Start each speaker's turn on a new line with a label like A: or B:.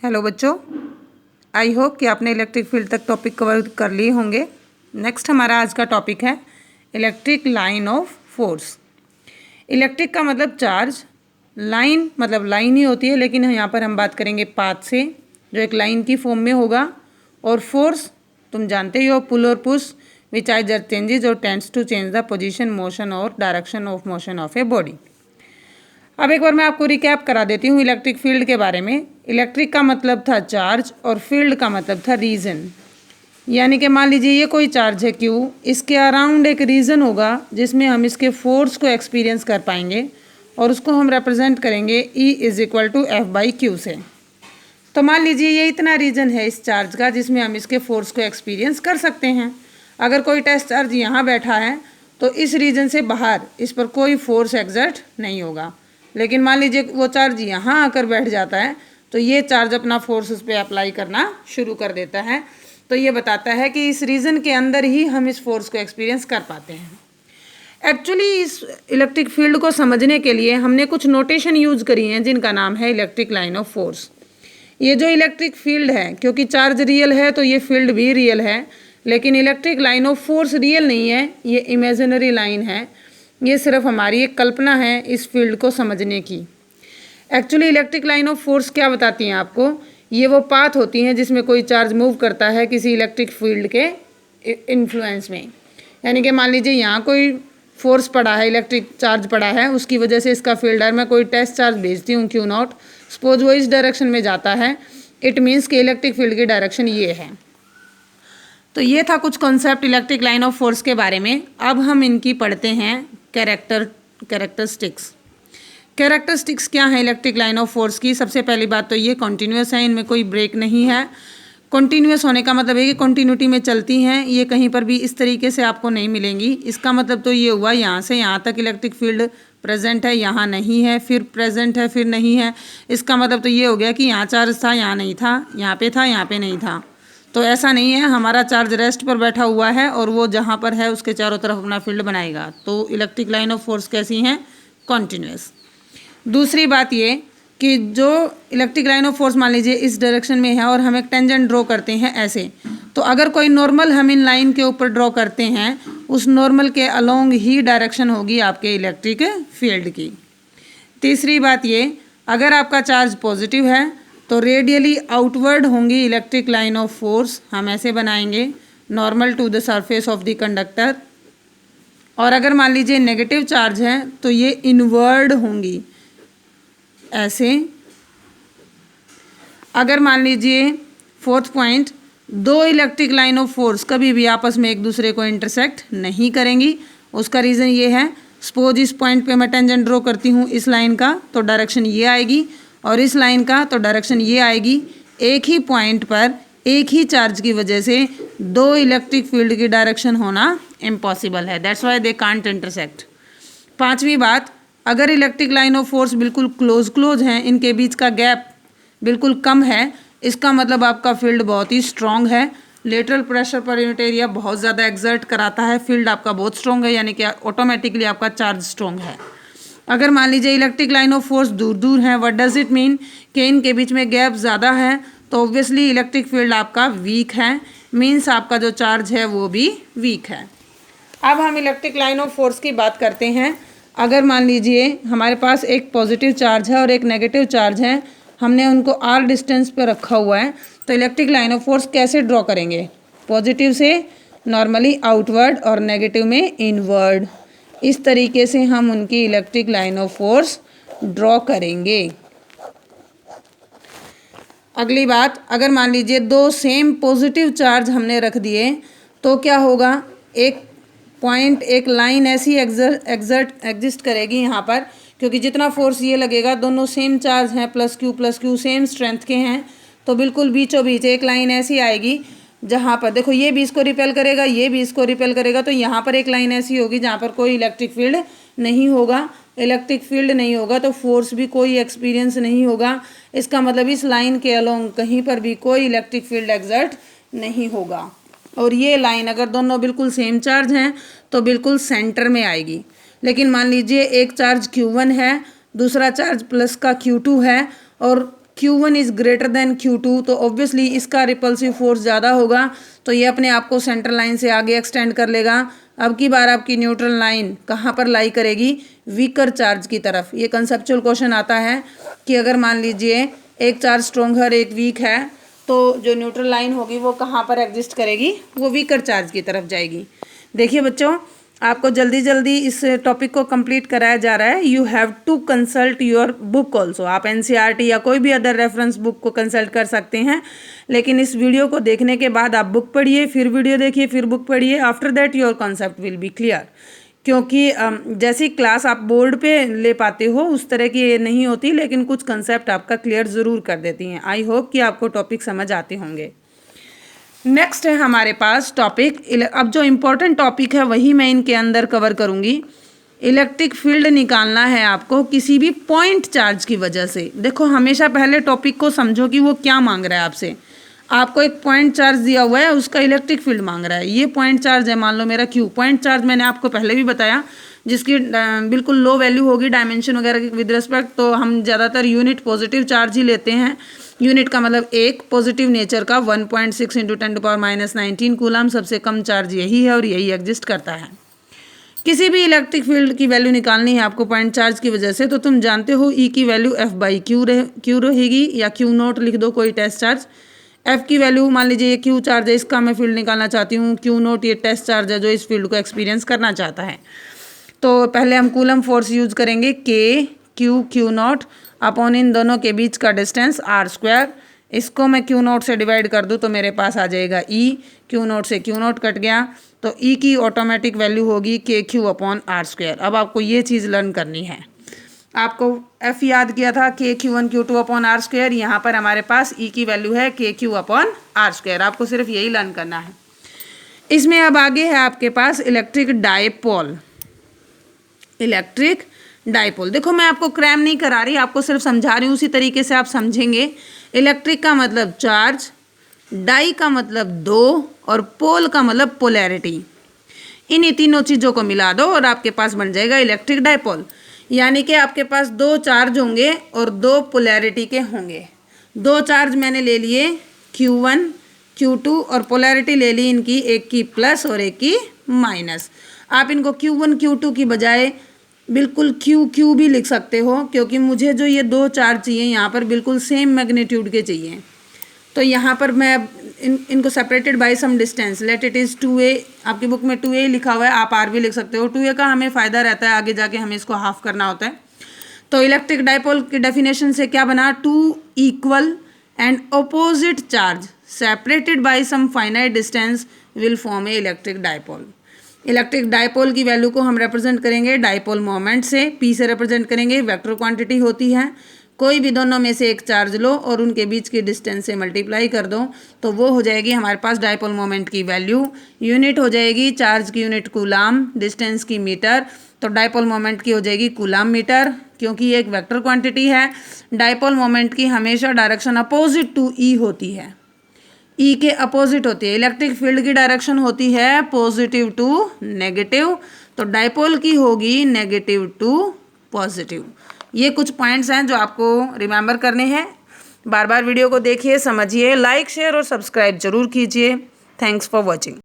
A: Hello बच्चों, I hope कि आपने इलेक्ट्रिक फील्ड तक टॉपिक कवर कर लिए होंगे। नेक्स्ट हमारा आज का टॉपिक है electric line of force. Electric का मतलब चार्ज, लाइन मतलब लाइन ही होती है, लेकिन यहाँ पर हम बात करेंगे पाथ से, जो एक लाइन की फॉर्म में होगा। और फोर्स तुम जानते ही हो, pull or push which either changes or tends to change the position, motion or direction of motion of a body. अब एक बार मैं आपको रिकैप करा देती हूँ इलेक्ट्रिक फील्ड के बारे में। इलेक्ट्रिक का मतलब था चार्ज और फील्ड का मतलब था रीजन। यानी कि मान लीजिए ये कोई चार्ज है Q, इसके अराउंड एक रीजन होगा जिसमें हम इसके फोर्स को एक्सपीरियंस कर पाएंगे और उसको हम रिप्रेजेंट करेंगे E = F/Q से। तो मान लीजिए ये इतना रीजन है इस चार्ज का जिसमें हम इसके फोर्स को एक्सपीरियंस कर सकते हैं। अगर कोई टेस्ट चार्ज यहाँ बैठा है तो इस रीजन से बाहर इस पर कोई फोर्स एक्सर्ट नहीं होगा। लेकिन मान लीजिए वो चार्ज यहाँ आकर बैठ जाता है तो ये चार्ज अपना फोर्स उस पर अप्लाई करना शुरू कर देता है। तो ये बताता है कि इस रीजन के अंदर ही हम इस फोर्स को एक्सपीरियंस कर पाते हैं। एक्चुअली इस इलेक्ट्रिक फील्ड को समझने के लिए हमने कुछ नोटेशन यूज करी हैं जिनका नाम है इलेक्ट्रिक लाइन ऑफ फोर्स। ये जो इलेक्ट्रिक फील्ड है, क्योंकि चार्ज रियल है तो ये फील्ड भी रियल है, लेकिन electric line of force real नहीं है, ये इमेजिनरी लाइन है। ये सिर्फ हमारी एक कल्पना है इस फील्ड को समझने की। Actually electric line of force क्या बताती हैं आपको? ये वो पाथ होती हैं जिसमें कोई चार्ज मूव करता है किसी इलेक्ट्रिक फील्ड के इन्फ्लुएंस में। यानी कि मान लीजिए यहाँ कोई फोर्स पड़ा है, इलेक्ट्रिक चार्ज पड़ा है, उसकी वजह से इसका फील्ड है। मैं कोई टेस्ट चार्ज भेजती हूँ Q0, सपोज वो इस डायरेक्शन में जाता है, इट मीन्स कि इलेक्ट्रिक फील्ड की डायरेक्शन ये है। तो ये था कुछ concept electric line of force के बारे में। अब हम इनकी पढ़ते हैं कैरेक्टरिस्टिक्स। कैरेक्टरिस्टिक्स क्या है इलेक्ट्रिक लाइन ऑफ फोर्स की? सबसे पहली बात तो ये कॉन्टीन्यूस है, इनमें कोई ब्रेक नहीं है। कॉन्टीन्यूस होने का मतलब है कि कॉन्टीन्यूटी में चलती हैं, ये कहीं पर भी इस तरीके से आपको नहीं मिलेंगी। इसका मतलब तो ये हुआ यहाँ से यहाँ तक इलेक्ट्रिक फील्ड प्रेजेंट है, यहाँ नहीं है, फिर प्रेजेंट है, फिर नहीं है। इसका मतलब तो ये हो गया कि यहाँ चार्ज था, यहाँ नहीं था, यहाँ पे था, यहाँ पे नहीं था। तो ऐसा नहीं है, हमारा चार्ज रेस्ट पर बैठा हुआ है और वो जहाँ पर है उसके चारों तरफ अपना फील्ड बनाएगा। तो इलेक्ट्रिक लाइन ऑफ फोर्स कैसी हैं? कॉन्टीन्यूस। दूसरी बात ये कि जो इलेक्ट्रिक लाइन ऑफ फोर्स मान लीजिए इस डायरेक्शन में है और हम एक टेंजेंट ड्रॉ करते हैं ऐसे, तो अगर कोई नॉर्मल हम इन लाइन के ऊपर ड्रॉ करते हैं, उस नॉर्मल के अलोंग ही डायरेक्शन होगी आपके इलेक्ट्रिक फील्ड की। तीसरी बात ये, अगर आपका चार्ज पॉजिटिव है तो रेडियली आउटवर्ड होंगी इलेक्ट्रिक लाइन ऑफ फोर्स। हम ऐसे बनाएंगे, normal to the surface of the conductor. और अगर मान लीजिए नेगेटिव चार्ज है तो ये इनवर्ड होंगी ऐसे। अगर मान लीजिए फोर्थ पॉइंट, दो इलेक्ट्रिक लाइन ऑफ फोर्स कभी भी आपस में एक दूसरे को इंटरसेक्ट नहीं करेंगी। उसका रीज़न ये है, सपोज इस पॉइंट पे मैं टेंजेंट ड्रॉ करती हूँ इस लाइन का, तो डायरेक्शन ये आएगी, और इस लाइन का तो डायरेक्शन ये आएगी। एक ही पॉइंट पर एक ही चार्ज की वजह से दो इलेक्ट्रिक फील्ड की डायरेक्शन होना इम्पॉसिबल है, that's why they can't intersect. पांचवी बात, अगर इलेक्ट्रिक लाइन ऑफ फोर्स बिल्कुल क्लोज हैं, इनके बीच का गैप बिल्कुल कम है, इसका मतलब आपका फील्ड बहुत ही स्ट्रॉन्ग है। Lateral pressure per unit area बहुत ज़्यादा एक्सर्ट कराता है, फील्ड आपका बहुत स्ट्रॉन्ग है, यानी कि ऑटोमेटिकली आपका चार्ज स्ट्रॉन्ग है। अगर मान लीजिए इलेक्ट्रिक लाइन ऑफ फोर्स दूर दूर हैं, व्हाट डज इट मीन कि इनके बीच में गैप ज़्यादा है, तो ऑब्वियसली इलेक्ट्रिक फील्ड आपका वीक है, मीन्स आपका जो चार्ज है वो भी वीक है। अब हम इलेक्ट्रिक लाइन ऑफ फोर्स की बात करते हैं। अगर मान लीजिए हमारे पास एक पॉजिटिव चार्ज है और एक नेगेटिव चार्ज है, हमने उनको r डिस्टेंस पे रखा हुआ है, तो इलेक्ट्रिक लाइन ऑफ फोर्स कैसे ड्रॉ करेंगे? पॉजिटिव से नॉर्मली आउटवर्ड और नेगेटिव में इनवर्ड। इस तरीके से हम उनकी electric line of force draw करेंगे। अगली बात, अगर मान लीजिए दो सेम पॉजिटिव चार्ज हमने रख दिए तो क्या होगा? एक पॉइंट, एक लाइन ऐसी एग्जिस्ट करेगी यहाँ पर, क्योंकि जितना फोर्स ये लगेगा, दोनों सेम चार्ज हैं, प्लस क्यू सेम स्ट्रेंथ के हैं, तो बिल्कुल बीचों बीच एक लाइन ऐसी आएगी जहाँ पर देखो ये भी इसको रिपेल करेगा, ये भी इसको रिपेल करेगा, तो यहाँ पर एक लाइन ऐसी होगी जहाँ पर कोई इलेक्ट्रिक फील्ड नहीं होगा। इलेक्ट्रिक फील्ड नहीं होगा तो फोर्स भी कोई एक्सपीरियंस नहीं होगा। इसका मतलब इस लाइन के अलोंग कहीं पर भी कोई इलेक्ट्रिक फील्ड एक्सर्ट नहीं होगा। और ये लाइन अगर दोनों बिल्कुल सेम चार्ज हैं तो बिल्कुल सेंटर में आएगी। लेकिन मान लीजिए एक चार्ज Q1 है, दूसरा चार्ज प्लस का Q2 है, और Q1 is greater than Q2, तो ऑब्वियसली इसका रिपल्सिव फोर्स ज़्यादा होगा, तो ये अपने आप को सेंट्रल लाइन से आगे एक्सटेंड कर लेगा। अब की बार आपकी न्यूट्रल लाइन कहाँ पर लाई करेगी? वीकर चार्ज की तरफ। ये कंसेप्चुअल क्वेश्चन आता है कि अगर मान लीजिए एक चार्ज स्ट्रॉन्ग है और एक वीक है, तो जो न्यूट्रल लाइन होगी वो कहाँ पर एग्जिस्ट करेगी? वो वीकर चार्ज की तरफ जाएगी। देखिए बच्चों, आपको जल्दी जल्दी इस टॉपिक को कंप्लीट कराया जा रहा है। You have to consult your book also. आप एनसीईआरटी या कोई भी अदर रेफरेंस बुक को कंसल्ट कर सकते हैं, लेकिन इस वीडियो को देखने के बाद आप बुक पढ़िए, फिर वीडियो देखिए, फिर बुक पढ़िए। After that your concept will be clear. क्योंकि जैसी क्लास आप बोर्ड पे ले पाते हो उस तरह की ये नहीं होती, लेकिन कुछ कंसेप्ट आपका क्लियर ज़रूर कर देती हैं। आई होप कि आपको टॉपिक समझ आते होंगे। नेक्स्ट है हमारे पास टॉपिक, अब जो इम्पोर्टेंट टॉपिक है वही मैं इनके अंदर कवर करूँगी। इलेक्ट्रिक फील्ड निकालना है आपको किसी भी पॉइंट चार्ज की वजह से। देखो, हमेशा पहले टॉपिक को समझो कि वो क्या मांग रहा है आपसे। आपको एक पॉइंट चार्ज दिया हुआ है, उसका इलेक्ट्रिक फील्ड मांग रहा है। ये पॉइंट चार्ज है, मान लो मेरा Q। पॉइंट चार्ज मैंने आपको पहले भी बताया, जिसकी बिल्कुल लो वैल्यू होगी डायमेंशन वगैरह विद रिस्पेक्ट, तो हम ज़्यादातर यूनिट पॉजिटिव चार्ज ही लेते हैं। यूनिट का मतलब एक पॉजिटिव नेचर का 1.6 × 10⁻⁹ कूलम सबसे कम चार्ज यही है और यही एग्जिस्ट करता है। किसी भी इलेक्ट्रिक फील्ड की वैल्यू निकालनी है आपको पॉइंट चार्ज की वजह से, तो तुम जानते हो E की वैल्यू F/Q रहेगी, या Q0 लिख दो कोई टेस्ट चार्ज। F की वैल्यू मान लीजिए ये Q चार्ज है, इसका मैं फील्ड निकालना चाहती हूँ। Q0 ये टेस्ट चार्ज है जो इस फील्ड को एक्सपीरियंस करना चाहता है। तो पहले हम कूलम फोर्स यूज करेंगे Q0 अपॉन इन दोनों के बीच का डिस्टेंस r²। इसको मैं Q0 से डिवाइड कर दूँ तो मेरे पास आ जाएगा E। Q0 से Q0 कट गया, तो E की ऑटोमेटिक वैल्यू होगी KQ अपॉन r²। अब आपको ये चीज़ लर्न करनी है। आपको F याद किया था KQ1 Q2 अपॉन r², यहाँ पर हमारे पास E की वैल्यू है KQ अपॉन r²। आपको सिर्फ यही लर्न करना है। इसमें अब आगे है आपके पास इलेक्ट्रिक डायपोल। इलेक्ट्रिक डायपोल, देखो मैं आपको क्रैम नहीं करा रही, आपको सिर्फ समझा रही हूँ, उसी तरीके से आप समझेंगे। इलेक्ट्रिक का मतलब चार्ज, डाई का मतलब दो, और पोल का मतलब पोलैरिटी। इन्हीं तीनों चीज़ों को मिला दो और आपके पास बन जाएगा इलेक्ट्रिक डायपोल। यानी कि आपके पास दो चार्ज होंगे और दो पोलैरिटी के होंगे। दो चार्ज मैंने ले लिए Q1 Q2 और पोलैरिटी ले ली इनकी, एक की प्लस और एक की माइनस। आप इनको Q1 Q2 की बजाय बिल्कुल QQ भी लिख सकते हो, क्योंकि मुझे जो ये दो चार्ज चाहिए यहाँ पर बिल्कुल सेम मैग्नीट्यूड के चाहिए। तो यहाँ पर मैं इनको separated by some distance, let it is 2a। आपकी बुक में 2a लिखा हुआ है, आप r भी लिख सकते हो। 2a का हमें फ़ायदा रहता है, आगे जाके हमें इसको हाफ करना होता है। तो इलेक्ट्रिक डायपोल की डेफिनेशन से क्या बना? 2 equal and opposite charge separated by some finite distance will form a electric dipole. Electric dipole की वैल्यू को हम रिप्रेजेंट करेंगे डायपोल मोमेंट से, P से रिप्रेजेंट करेंगे। वेक्टर क्वांटिटी होती है, कोई भी दोनों में से एक चार्ज लो और उनके बीच की डिस्टेंस से मल्टीप्लाई कर दो, तो वो हो जाएगी हमारे पास डायपोल मोमेंट की वैल्यू। यूनिट हो जाएगी चार्ज की यूनिट कूलाम, डिस्टेंस की मीटर, तो डायपोल मोमेंट की हो जाएगी कूलाम मीटर। क्योंकि ये एक वेक्टर क्वांटिटी है, डायपोल मोमेंट की हमेशा डायरेक्शन अपोजिट टू E होती है, E के अपोजिट होती है। इलेक्ट्रिक फील्ड की डायरेक्शन होती है पॉजिटिव टू नेगेटिव, तो डायपोल की होगी नेगेटिव टू पॉजिटिव। ये कुछ पॉइंट्स हैं जो आपको रिमेंबर करने हैं। बार बार वीडियो को देखिए, समझिए, लाइक शेयर और सब्सक्राइब जरूर कीजिए। Thanks for watching.